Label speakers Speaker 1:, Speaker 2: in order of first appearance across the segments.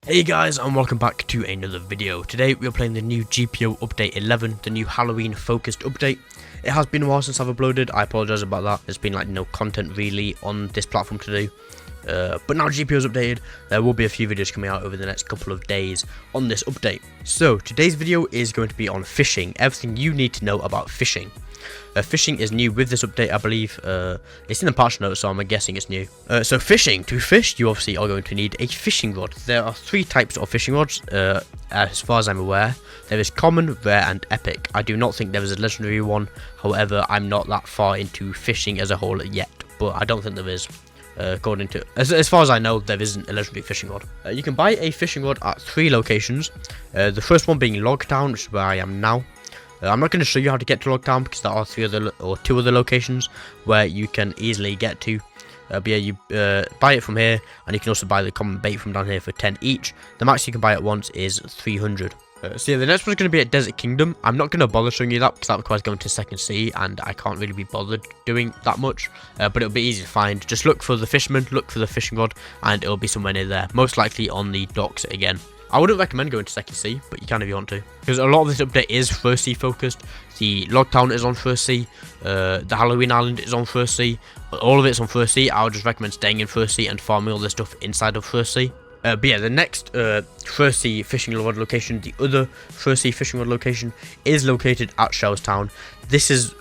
Speaker 1: Hey guys, and welcome back to another video. Today we are playing the new GPO update 11, the new Halloween focused update. It has been a while since I've uploaded. I apologize about that. There's been like no content really on this platform to do. But now GPO is updated, there will be a few videos coming out over the next couple of days on this update. So today's video is going to be on fishing, everything you need to know about fishing. Fishing is new with this update, I believe. It's in the patch notes, so I'm guessing it's new. So fishing. To fish, you obviously are going to need a fishing rod. There are three types of fishing rods, as far as I'm aware. There is common, rare, and epic. I do not think there is a legendary one. However, I'm not that far into fishing as a whole yet, but I don't think there is. According to, as far as I know, there isn't a legendary fishing rod. You can buy a fishing rod at 3 locations. The first one being Logtown, which is where I am now. I'm not going to show you how to get to Logtown because there are 2 other locations where you can easily get to. But yeah, you buy it from here, and you can also buy the common bait from down here for 10 each. The max you can buy at once is 300. So yeah, the next one's going to be at Desert Kingdom. I'm not going to bother showing you that because that requires going to Second Sea, and I can't really be bothered doing that much. But it'll be easy to find. Just look for the fisherman, look for the fishing rod, and it'll be somewhere near there. Most likely on the docks again. I wouldn't recommend going to Second Sea, but you can if you want to. Because a lot of this update is First Sea focused. The Logtown is on First Sea. The Halloween Island is on First Sea. All of it's on First Sea. I would just recommend staying in First Sea and farming all this stuff inside of First Sea. But yeah, the next First Sea fishing rod location, the other First Sea fishing rod location, is located at Shellstown. This is,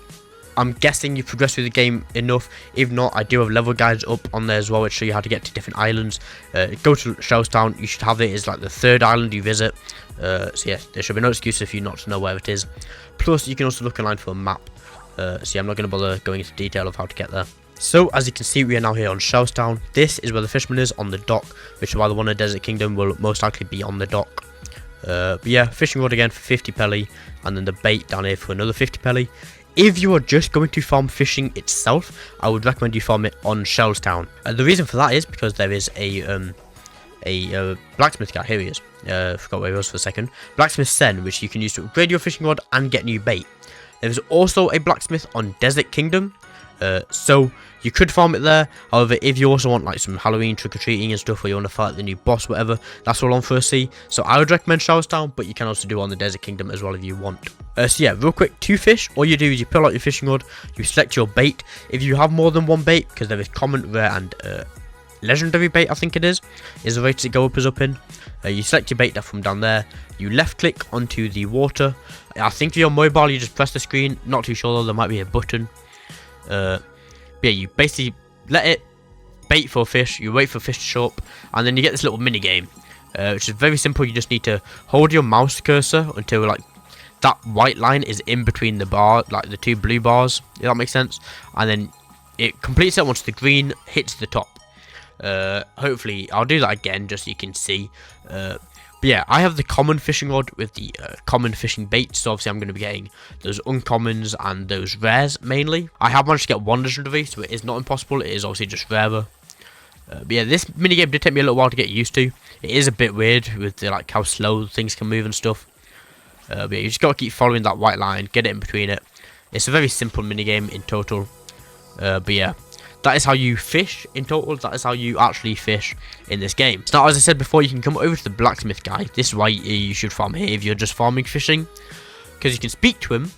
Speaker 1: I'm guessing you've progressed through the game enough. If not, I do have level guides up on there as well, which show you how to get to different islands. Go to Shellstown. You should have it as like the 3rd island you visit. So yeah, there should be no excuse if you not to know where it is. Plus, you can also look online for a map. So yeah, I'm not going to bother going into detail of how to get there. So as you can see, we are now here on Shellstown. This is where the fisherman is, on the dock, which is why the one in Desert Kingdom will most likely be on the dock. But yeah, fishing rod again for 50 pelly, and then the bait down here for another 50 pelly. If you are just going to farm fishing itself, I would recommend you farm it on Shellstown. The reason for that is because there is a blacksmith guy. Here he is. Forgot where he was for a second. Blacksmith Sen, which you can use to upgrade your fishing rod and get new bait. There is also a blacksmith on Desert Kingdom. So you could farm it there. However, if you also want like some Halloween trick-or-treating and stuff, or you want to fight the new boss, whatever, that's all on First Sea. So I would recommend Shellstown, but you can also do it on the Desert Kingdom as well if you want. So yeah, real quick, to fish, all you do is you pull out your fishing rod, you select your bait. If you have more than one bait, because there is common, rare, and legendary bait, I think it is the rate to go up in. You select your bait from down there. You left click onto the water. I think for your mobile, you just press the screen. Not too sure though, there might be a button. But yeah, you basically let it bait for a fish, you wait for fish to show up, and then you get this little mini game, which is very simple. You just need to hold your mouse cursor until like that white line is in between the bar, like the 2 blue bars, if that makes sense, and then it completes it once the green hits the top. Hopefully I'll do that again just so you can see. But yeah, I have the common fishing rod with the common fishing bait, so obviously I'm going to be getting those uncommons and those rares mainly. I have managed to get 1 legendary, so it is not impossible. It is obviously just rarer. But yeah, this minigame did take me a little while to get used to. It is a bit weird with the, like how slow things can move and stuff. But yeah, you just got to keep following that white line, get it in between it. It's a very simple minigame in total. But yeah, that is how you fish in total. That is how you actually fish in this game. Now, as I said before, you can come over to the blacksmith guy. This is why you should farm here if you're just farming fishing, because you can speak to him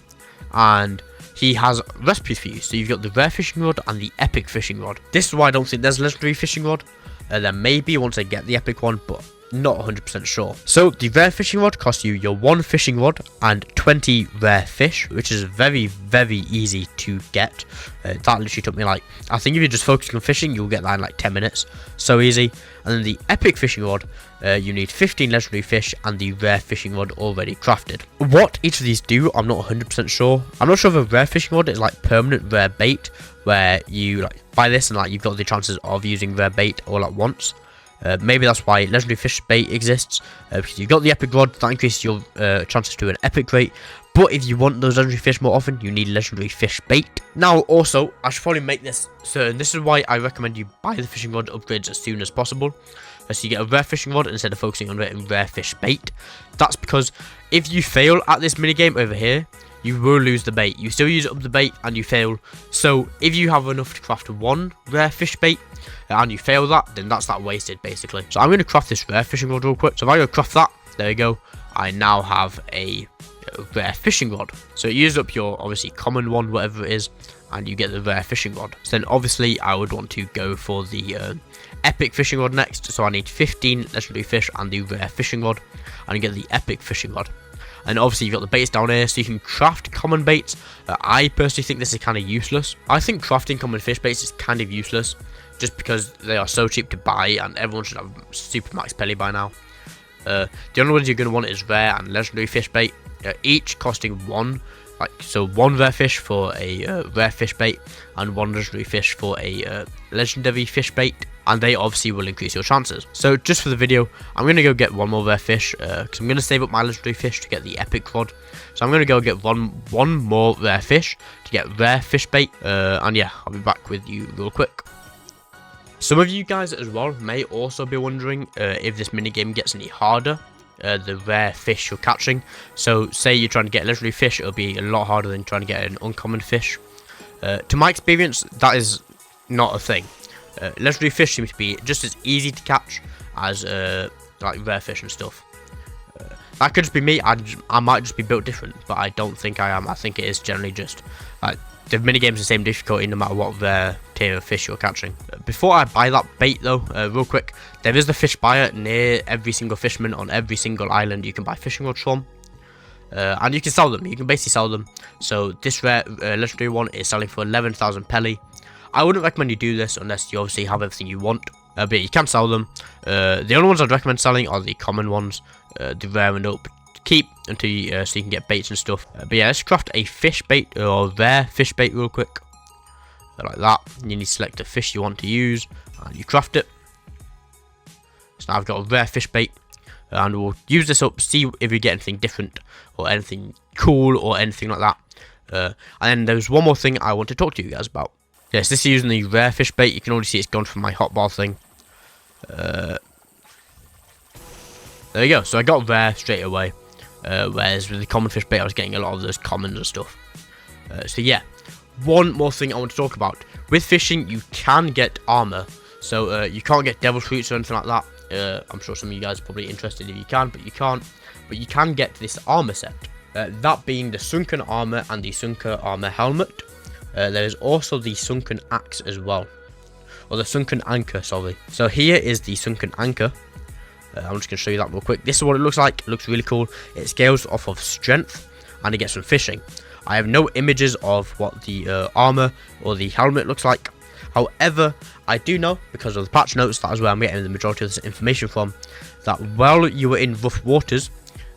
Speaker 1: and he has recipes for you. So you've got the rare fishing rod and the epic fishing rod. This is why I don't think there's a legendary fishing rod. There may be once I get the epic one, but not 100% sure. So the rare fishing rod costs you your 1 fishing rod and 20 rare fish, which is very, very easy to get. That literally took me like, I think if you're just focusing on fishing, you'll get that in like 10 minutes. So easy. And then the epic fishing rod, you need 15 legendary fish and the rare fishing rod already crafted. What each of these do, I'm not 100% sure. I'm not sure if a rare fishing rod is like permanent rare bait, where you like buy this and like you've got the chances of using rare bait all at once. Maybe that's why legendary fish bait exists, because you've got the epic rod, that increases your chances to an epic rate. But if you want those legendary fish more often, you need legendary fish bait. Now also, I should probably make this certain. This is why I recommend you buy the fishing rod upgrades as soon as possible. So you get a rare fishing rod instead of focusing on getting rare fish bait. That's because if you fail at this minigame over here, you will lose the bait. You still use up the bait and you fail. So if you have enough to craft one rare fish bait and you fail that, then that's that wasted basically. So I'm going to craft this rare fishing rod real quick. So if I go craft that, there we go. I now have a rare fishing rod. So it uses up your obviously common one, whatever it is, and you get the rare fishing rod. So then obviously I would want to go for the epic fishing rod next. So I need 15 legendary fish and the rare fishing rod, and you get the epic fishing rod. And obviously you've got the baits down here, so you can craft common baits. I personally think this is kind of useless. I think crafting common fish baits is kind of useless, just because they are so cheap to buy and everyone should have super max pelly by now. The only ones you're going to want is rare and legendary fish bait, each costing one. So one rare fish for a rare fish bait and one legendary fish for a legendary fish bait, and they obviously will increase your chances. So just for the video, I'm going to go get one more rare fish because I'm going to save up my legendary fish to get the epic rod. So I'm going to go get one more rare fish to get rare fish bait, and yeah, I'll be back with you real quick. Some of you guys as well may also be wondering if this minigame gets any harder, the rare fish you're catching. So say you're trying to get a legendary fish, it'll be a lot harder than trying to get an uncommon fish. To my experience, that is not a thing. Legendary fish seems to be just as easy to catch as like rare fish and stuff. That could just be me. I might just be built different, but I don't think I am. I think it is generally just like the minigame's the same difficulty no matter what rare tier of fish you're catching. Before I buy that bait though, real quick, there is the fish buyer near every single fisherman on every single island you can buy fishing rods from. And you can sell them. You can basically sell them. So this rare legendary one is selling for 11,000 pelly. I wouldn't recommend you do this unless you obviously have everything you want. But you can sell them. The only ones I'd recommend selling are the common ones, the rare and up. Keep until you, so you can get baits and stuff. But yeah, let's craft a fish bait or rare fish bait real quick. Like that. You need to select a fish you want to use and you craft it. So now I've got a rare fish bait, and we'll use this up, see if we get anything different or anything cool or anything like that. And then there's one more thing I want to talk to you guys about. Yes, this is using the rare fish bait. You can already see it's gone from my hotbar thing. There you go. So I got rare straight away. Whereas with the common fish bait, I was getting a lot of those commons and stuff. So yeah, one more thing I want to talk about. With fishing, you can get armor. So you can't get devil fruits or anything like that. I'm sure some of you guys are probably interested if you can, but you can't. But you can get this armor set. That being the Sunken armor and the Sunken armor helmet. There is also the Sunken axe as well. Or the Sunken anchor, sorry. So here is the Sunken anchor. I'm just going to show you that real quick. This is what it looks like. It looks really cool. It scales off of strength and it gets from fishing. I have no images of what the armor or the helmet looks like. However, I do know, because of the patch notes, that is where I'm getting the majority of this information from, that while you were in rough waters,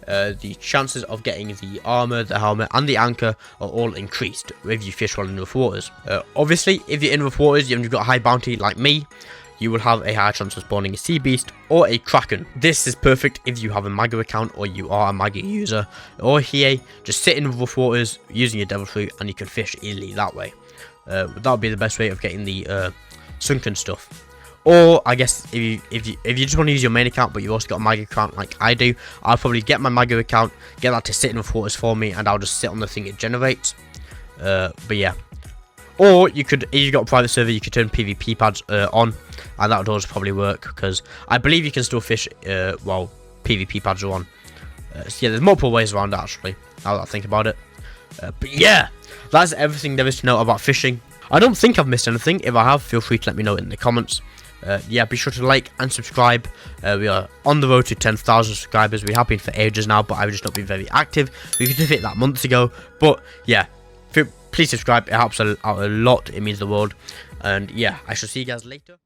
Speaker 1: the chances of getting the armor, the helmet and the anchor are all increased if you fish while in rough waters. Obviously, if you're in rough waters and you've got a high bounty like me, you will have a higher chance of spawning a sea beast or a kraken. This is perfect if you have a Mago account or you are a Mago user. Or here, just sit in rough waters using your devil fruit and you can fish easily that way. That would be the best way of getting the sunken stuff. Or I guess if you just want to use your main account but you've also got a Mago account like I do, I'll probably get my Mago account, get that to sit in rough waters for me, and I'll just sit on the thing it generates. But yeah. Or you could, if you've got a private server, you could turn PvP pads on, and that would also probably work, because I believe you can still fish while PvP pads are on. So yeah, there's multiple ways around it actually, now that I think about it. But yeah, that's everything there is to know about fishing. I don't think I've missed anything. If I have, feel free to let me know in the comments. Yeah, be sure to like and subscribe. We are on the road to 10,000 subscribers. We have been for ages now, but I've just not been very active. We could have hit that months ago, but yeah. Please subscribe, it helps out a lot, it means the world. And yeah, I shall see you guys later.